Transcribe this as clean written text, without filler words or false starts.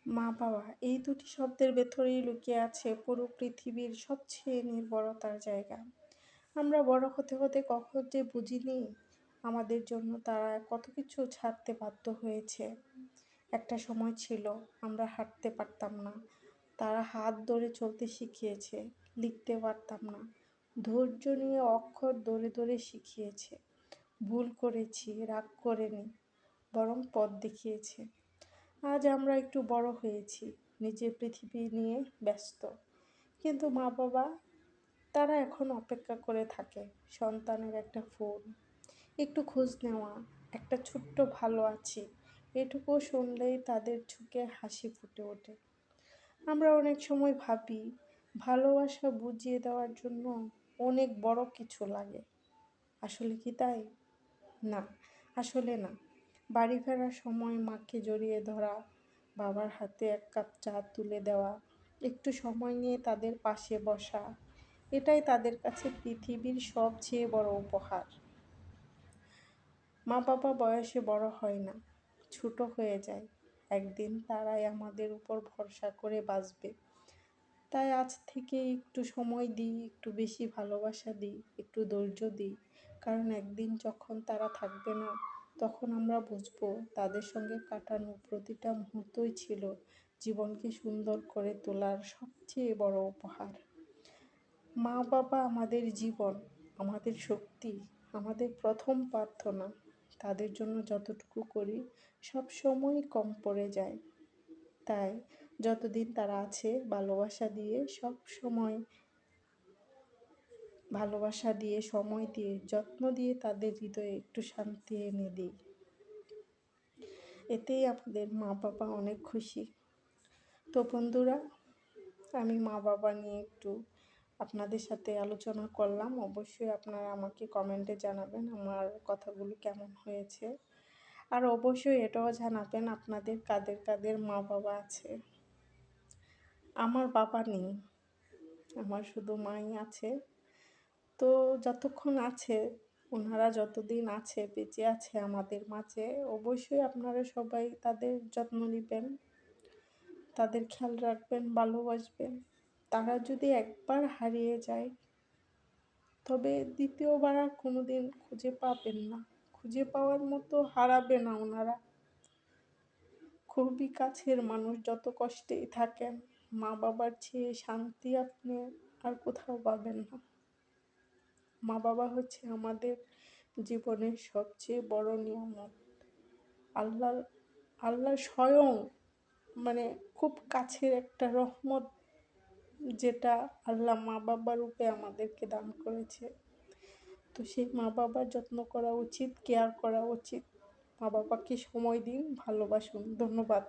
মা বাবা এই দুটি শব্দের ভেতরেই লুকিয়ে আছে পুরো পৃথিবীর সবচেয়ে নির্ভরতার জায়গা। আমরা বড় হতে হতে কখন যে বুঝিনি আমাদের জন্য তারা কত কিছু ছাড়তে বাধ্য হয়েছে। একটা সময় ছিল আমরা হাঁটতে পারতাম না, তারা হাত ধরে চলতে শিখিয়েছে। লিখতে পারতাম না, ধৈর্য নিয়ে অক্ষর ধরে ধরে শিখিয়েছে। ভুল করেছি, রাগ করেনি, বরং পথ দেখিয়েছে। আজ আমরা একটু বড় হয়েছি, নিজের পৃথিবী নিয়ে ব্যস্ত। কিন্তু মা বাবা, তারা এখন অপেক্ষা করে থাকে সন্তানের একটা ফোন, একটু খোঁজ নেওয়া, একটা ছোট্ট ভালো আছি এটুকু শুনলেই তাদের চোখে হাসি ফুটে ওঠে। আমরা অনেক সময় ভাবি ভালোবাসা বুঝিয়ে দেওয়ার জন্য অনেক বড় কিছু লাগে। আসলে কি তাই? না, আসলে না। বাড়ি ফেরার সময় মাকে জড়িয়ে ধরা, বাবার হাতে এক কাপ চা তুলে দেওয়া, একটু সময় নিয়ে তাদের পাশে বসা, এটাই তাদের কাছে পৃথিবীর সবচেয়ে বড় উপহার। মা বাবা বয়সে বড় হয় না, ছোট হয়ে যায়। একদিন তারাই আমাদের উপর ভরসা করে বাঁচবে। তাই আজ থেকে একটু সময় দিই, একটু বেশি ভালোবাসা দিই, একটু ধৈর্য দিই। কারণ একদিন যখন তারা থাকবে না, তখন আমরা বুঝবো তাদের সঙ্গে কাটানো প্রতিটা মুহূর্তই ছিল জীবনকে সুন্দর করে তোলার সবচেয়ে বড় উপহার। মা বাবা আমাদের জীবন, আমাদের শক্তি, আমাদের প্রথম প্রার্থনা। তাদের জন্য যতটুকু করি সব সময়ই কম পড়ে যায়। তাই যতদিন তারা আছে ভালোবাসা দিয়ে, সময় দিয়ে, যত্ন দিয়ে তাদের হৃদয়ে একটু শান্তি এনে দিই। এতেই আমাদের মা বাবা অনেক খুশি। তো বন্ধুরা, আমি মা বাবা নিয়ে একটু আপনাদের সাথে আলোচনা করলাম। অবশ্যই আপনারা আমাকে কমেন্টে জানাবেন আমার কথাগুলো কেমন হয়েছে। আর অবশ্যই এটাও জানাবেন আপনাদের কাদের কাদের মা বাবা আছে। আমার বাবা নেই, আমার শুধু মাই আছে। তো যতক্ষণ আছে, ওনারা যতদিন আছে, বেঁচে আছে আমাদের মাঝে, অবশ্যই আপনারা সবাই তাদের যত্ন নেবেন, তাদের খেয়াল রাখবেন, ভালোবাসবেন। তারা যদি একবার হারিয়ে যায়, তবে দ্বিতীয়বার আর কোনোদিন খুঁজে পাবেন না। খুঁজে পাওয়ার মতো হারাবে না ওনারা। খুবই কাছের মানুষ যত কষ্টেই থাকেন, মা বাবার চেয়ে শান্তি আপনি আর কোথাও পাবেন না। মা বাবা হচ্ছে আমাদের জীবনের সবচেয়ে বড় নিয়ামত। আল্লাহ আল্লাহ স্বয়ং, মানে খুব কাছের একটা রহমত, যেটা আল্লাহ মা বাবার রূপে আমাদেরকে দান করেছে। তো সেই মা বাবার যত্ন করা উচিত, কেয়ার করা উচিত। মা বাবাকে সময় দিন, ভালোবাসুন। ধন্যবাদ।